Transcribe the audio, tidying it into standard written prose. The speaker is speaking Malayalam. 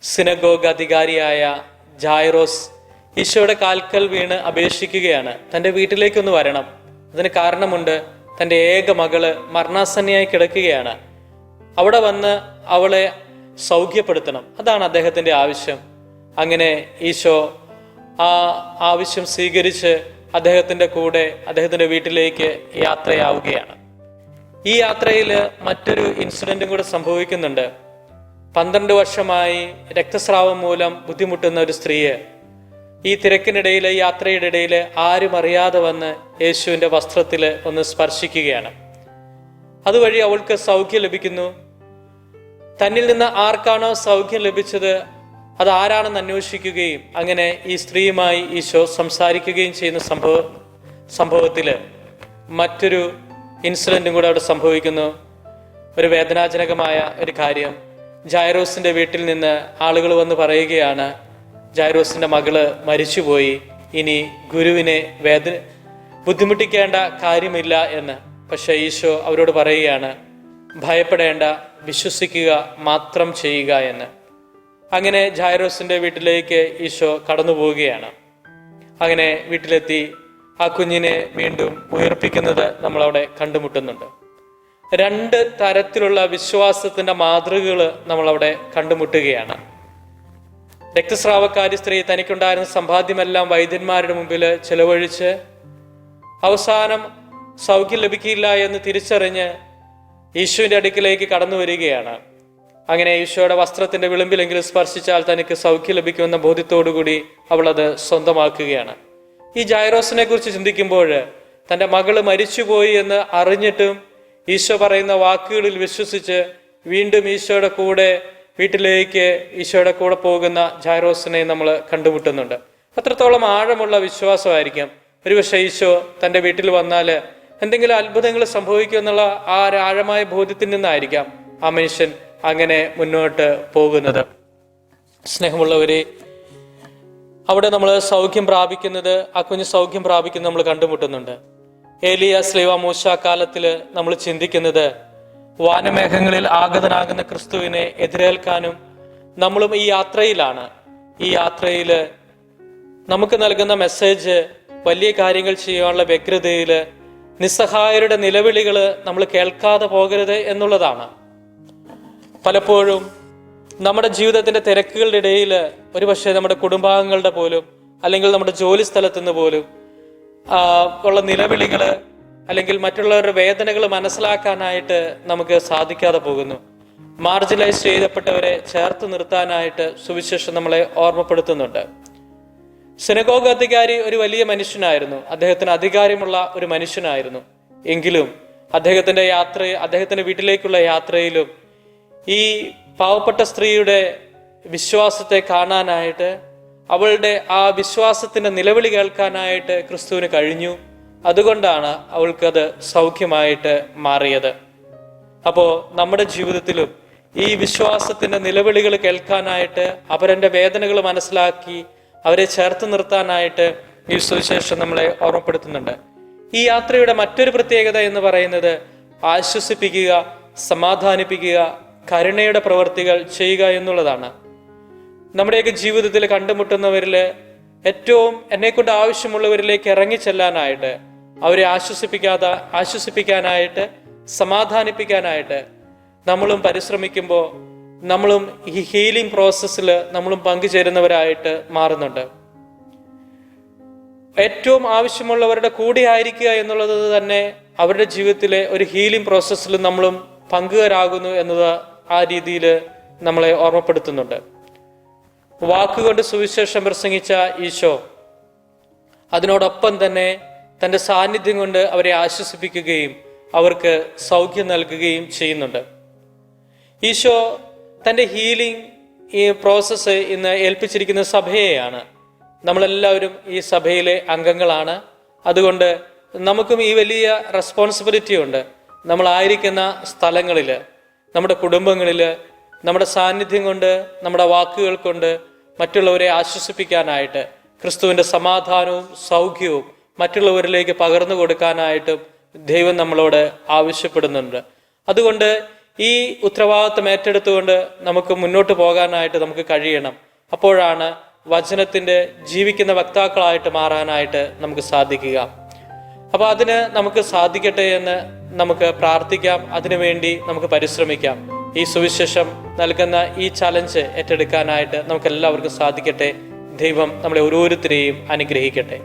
സിനഗോഗ് അധികാരിയായ ജായിറോസ് ഈശോയുടെ കാൽക്കൽ വീണ് അപേക്ഷിക്കുകയാണ്, തൻ്റെ വീട്ടിലേക്കൊന്ന് വരണം. അതിന് കാരണമുണ്ട്. തൻ്റെ ഏക മകള് മരണാസന്നയായി കിടക്കുകയാണ്. അവിടെ വന്ന് അവളെ സൗഖ്യപ്പെടുത്തണം. അതാണ് അദ്ദേഹത്തിൻ്റെ ആവശ്യം. അങ്ങനെ ഈശോ ആ ആവശ്യം സ്വീകരിച്ച് അദ്ദേഹത്തിൻ്റെ കൂടെ അദ്ദേഹത്തിൻ്റെ വീട്ടിലേക്ക് യാത്രയാവുകയാണ്. ഈ യാത്രയിൽ മറ്റൊരു ഇൻസിഡൻറ്റും കൂടെ സംഭവിക്കുന്നുണ്ട്. 12 വർഷമായി രക്തസ്രാവം മൂലം ബുദ്ധിമുട്ടുന്ന ഒരു സ്ത്രീയെ ഈ തിരക്കിനിടയിൽ, യാത്രയുടെ ഇടയിൽ ആരും അറിയാതെ വന്ന് യേശുവിൻ്റെ വസ്ത്രത്തിൽ ഒന്ന് സ്പർശിക്കുകയാണ്. അതുവഴി അവൾക്ക് സൗഖ്യം ലഭിക്കുന്നു. തന്നിൽ നിന്ന് ആർക്കാണോ സൗഖ്യം ലഭിച്ചത് അത് ആരാണെന്ന് അന്വേഷിക്കുകയും അങ്ങനെ ഈ സ്ത്രീയുമായി ഈശോ സംസാരിക്കുകയും ചെയ്യുന്ന സംഭവത്തിൽ മറ്റൊരു ഇൻസിഡൻറ്റും കൂടെ അവിടെ സംഭവിക്കുന്നു. ഒരു വേദനാജനകമായ ഒരു കാര്യം. ജായിറോസിന്റെ വീട്ടിൽ നിന്ന് ആളുകൾ വന്ന് പറയുകയാണ്, ജായിറോസിന്റെ മകള് മരിച്ചുപോയി, ഇനി ഗുരുവിനെ ബുദ്ധിമുട്ടിക്കേണ്ട കാര്യമില്ല എന്ന്. പക്ഷെ ഈശോ അവരോട് പറയുകയാണ്, ഭയപ്പെടേണ്ട, വിശ്വസിക്കുക മാത്രം ചെയ്യുക എന്ന്. അങ്ങനെ ജായിറോസിന്റെ വീട്ടിലേക്ക് ഈശോ കടന്നു പോവുകയാണ്. അങ്ങനെ വീട്ടിലെത്തി ആ കുഞ്ഞിനെ വീണ്ടും ഉയർപ്പിക്കുന്നത് നമ്മളവിടെ കണ്ടുമുട്ടുന്നുണ്ട്. 2 തരത്തിലുള്ള വിശ്വാസത്തിന്റെ മാതൃകകൾ നമ്മളവിടെ കണ്ടുമുട്ടുകയാണ്. രക്തസ്രാവക്കാരി സ്ത്രീ തനിക്കുണ്ടായിരുന്ന സമ്പാദ്യമെല്ലാം വൈദ്യന്മാരുടെ മുമ്പിൽ ചെലവഴിച്ച് അവസാനം സൗഖ്യം ലഭിക്കില്ല എന്ന് തിരിച്ചറിഞ്ഞ് ഈശോയുടെ അടുക്കിലേക്ക് കടന്നു വരികയാണ്. അങ്ങനെ ഈശോയുടെ വസ്ത്രത്തിന്റെ വിളിമ്പിലെങ്കിലും സ്പർശിച്ചാൽ തനിക്ക് സൗഖ്യം ലഭിക്കുമെന്ന ബോധ്യത്തോടുകൂടി അവൾ അത് സ്വന്തമാക്കുകയാണ്. ഈ ജായിറോസിനെ കുറിച്ച് ചിന്തിക്കുമ്പോൾ തൻ്റെ മകള് മരിച്ചുപോയി എന്ന് അറിഞ്ഞിട്ടും ഈശോ പറയുന്ന വാക്കുകളിൽ വിശ്വസിച്ച് വീണ്ടും ഈശോയുടെ കൂടെ വീട്ടിലേക്ക് ഈശോയുടെ കൂടെ പോകുന്ന ജായിറോസിനെ നമ്മൾ കണ്ടുമുട്ടുന്നുണ്ട്. അത്രത്തോളം ആഴമുള്ള വിശ്വാസമായിരിക്കും. ഒരുപക്ഷെ ഈശോ തൻ്റെ വീട്ടിൽ വന്നാൽ എന്തെങ്കിലും അത്ഭുതങ്ങൾ സംഭവിക്കുമെന്നുള്ള ആ ആഴമായ ബോധ്യത്തിൽ നിന്നായിരിക്കാം ആ മനുഷ്യൻ അങ്ങനെ മുന്നോട്ട് പോകുന്നത്. സ്നേഹമുള്ളവരെ, അവിടെ നമ്മൾ സൗഖ്യം പ്രാപിക്കുന്നത്, ആ കുഞ്ഞ് സൗഖ്യം പ്രാപിക്കുന്നത് നമ്മൾ കണ്ടുമുട്ടുന്നുണ്ട്. ഏലിയ സ്ലീവ മൂശ കാലത്തിൽ നമ്മൾ ചിന്തിക്കുന്നത് വാനമേഘങ്ങളിൽ ആഗതനാകുന്ന ക്രിസ്തുവിനെ എതിരേൽക്കാനും നമ്മളും ഈ യാത്രയിലാണ്. ഈ യാത്രയിൽ നമുക്ക് നൽകുന്ന മെസ്സേജ് വലിയ കാര്യങ്ങൾ ചെയ്യാനുള്ള വ്യഗ്രതയിൽ നിസ്സഹായരുടെ നിലവിളികൾ നമ്മൾ കേൾക്കാതെ പോകരുത് എന്നുള്ളതാണ്. പലപ്പോഴും നമ്മുടെ ജീവിതത്തിന്റെ തിരക്കുകളുടെ ഇടയിൽ ഒരുപക്ഷെ നമ്മുടെ കുടുംബാംഗങ്ങളുടെ പോലും അല്ലെങ്കിൽ നമ്മുടെ ജോലി സ്ഥലത്തു നിന്ന് പോലും ഉള്ള നിലവിളികൾ അല്ലെങ്കിൽ മറ്റുള്ളവരുടെ വേദനകൾ മനസ്സിലാക്കാനായിട്ട് നമുക്ക് സാധിക്കാതെ പോകുന്നു. മാർജിനലൈസ് ചെയ്യപ്പെട്ടവരെ ചേർത്ത് നിർത്താനായിട്ട് സുവിശേഷം നമ്മളെ ഓർമ്മപ്പെടുത്തുന്നുണ്ട്. സിനഗോഗ് അധികാരി ഒരു വലിയ മനുഷ്യനായിരുന്നു, അദ്ദേഹത്തിന് അധികാരമുള്ള ഒരു മനുഷ്യനായിരുന്നു. എങ്കിലും അദ്ദേഹത്തിന്റെ വീട്ടിലേക്കുള്ള യാത്രയിലും ഈ പാവപ്പെട്ട സ്ത്രീയുടെ വിശ്വാസത്തെ കാണാനായിട്ട്, അവളുടെ ആ വിശ്വാസത്തിന്റെ നിലവിളി കേൾക്കാനായിട്ട് ക്രിസ്തുവിന് കഴിഞ്ഞു. അതുകൊണ്ടാണ് അവൾക്കത് സൗഖ്യമായിട്ട് മാറിയത്. അപ്പോൾ നമ്മുടെ ജീവിതത്തിലും ഈ വിശ്വാസത്തിന്റെ നിലവിളികൾ കേൾക്കാനായിട്ട്, അവരുടെ വേദനകൾ മനസ്സിലാക്കി അവരെ ചേർത്ത് നിർത്താനായിട്ട് ഈ സുവിശേഷം നമ്മളെ ഓർമ്മപ്പെടുത്തുന്നുണ്ട്. ഈ യാത്രയുടെ മറ്റൊരു പ്രത്യേകത എന്ന് പറയുന്നത് ആശ്വസിപ്പിക്കുക, സമാധാനിപ്പിക്കുക, കരുണയുടെ പ്രവർത്തികൾ ചെയ്യുക എന്നുള്ളതാണ്. നമ്മുടെയൊക്കെ ജീവിതത്തിൽ കണ്ടുമുട്ടുന്നവരിൽ ഏറ്റവും എന്നെക്കൊണ്ട് ആവശ്യമുള്ളവരിലേക്ക് ഇറങ്ങിച്ചെല്ലാനായിട്ട്, അവരെ ആശ്വസിപ്പിക്കാനായിട്ട്, സമാധാനിപ്പിക്കാനായിട്ട് നമ്മളും പരിശ്രമിക്കുമ്പോൾ നമ്മളും ഈ ഹീലിംഗ് പ്രോസസ്സിൽ നമ്മളും പങ്കുചേരുന്നവരായിട്ട് മാറുന്നുണ്ട്. ഏറ്റവും ആവശ്യമുള്ളവരുടെ കൂടെ ആയിരിക്കുക എന്നുള്ളത് തന്നെ അവരുടെ ജീവിതത്തിലെ ഒരു ഹീലിംഗ് പ്രോസസ്സിൽ നമ്മളും പങ്കുകാരാകുന്നു എന്നത് ആ രീതിയിൽ നമ്മളെ ഓർമ്മപ്പെടുത്തുന്നുണ്ട്. വാക്കുകൊണ്ട് സുവിശേഷം പ്രസംഗിച്ച ഈശോ അതിനോടൊപ്പം തന്നെ തൻ്റെ സാന്നിധ്യം കൊണ്ട് അവരെ ആശ്വസിപ്പിക്കുകയും അവർക്ക് സൗഖ്യം നൽകുകയും ചെയ്യുന്നുണ്ട്. ഈശോ തൻ്റെ ഹീലിംഗ് ഈ പ്രോസസ്സ് ഇന്ന് ഏൽപ്പിച്ചിരിക്കുന്ന സഭയെയാണ്. നമ്മളെല്ലാവരും ഈ സഭയിലെ അംഗങ്ങളാണ്. അതുകൊണ്ട് നമുക്കും ഈ വലിയ റെസ്പോൺസിബിലിറ്റി ഉണ്ട്. നമ്മളായിരിക്കുന്ന സ്ഥലങ്ങളിൽ, നമ്മുടെ കുടുംബങ്ങളിൽ, നമ്മുടെ സാന്നിധ്യം കൊണ്ട്, നമ്മുടെ വാക്കുകൾ കൊണ്ട് മറ്റുള്ളവരെ ആശ്വസിപ്പിക്കാനായിട്ട്, ക്രിസ്തുവിൻ്റെ സമാധാനവും സൗഖ്യവും മറ്റുള്ളവരിലേക്ക് പകർന്നു കൊടുക്കാനായിട്ടും ദൈവം നമ്മളോട് ആവശ്യപ്പെടുന്നുണ്ട്. അതുകൊണ്ട് ഈ ഉത്തരവാദിത്വം ഏറ്റെടുത്തുകൊണ്ട് നമുക്ക് മുന്നോട്ട് പോകാനായിട്ട് നമുക്ക് കഴിയണം. അപ്പോഴാണ് വചനത്തിൻ്റെ ജീവിക്കുന്ന വക്താക്കളായിട്ട് മാറാനായിട്ട് നമുക്ക് സാധിക്കുക. അപ്പോൾ അതിന് നമുക്ക് സാധിക്കട്ടെ എന്ന് നമുക്ക് പ്രാർത്ഥിക്കാം. അതിനുവേണ്ടി നമുക്ക് പരിശ്രമിക്കാം. ഈ സുവിശേഷം നൽകുന്ന ഈ ചലഞ്ച് ഏറ്റെടുക്കാനായിട്ട് നമുക്ക് എല്ലാവർക്കും സാധിക്കട്ടെ. ദൈവം നമ്മളെ ഓരോരുത്തരെയും അനുഗ്രഹിക്കട്ടെ.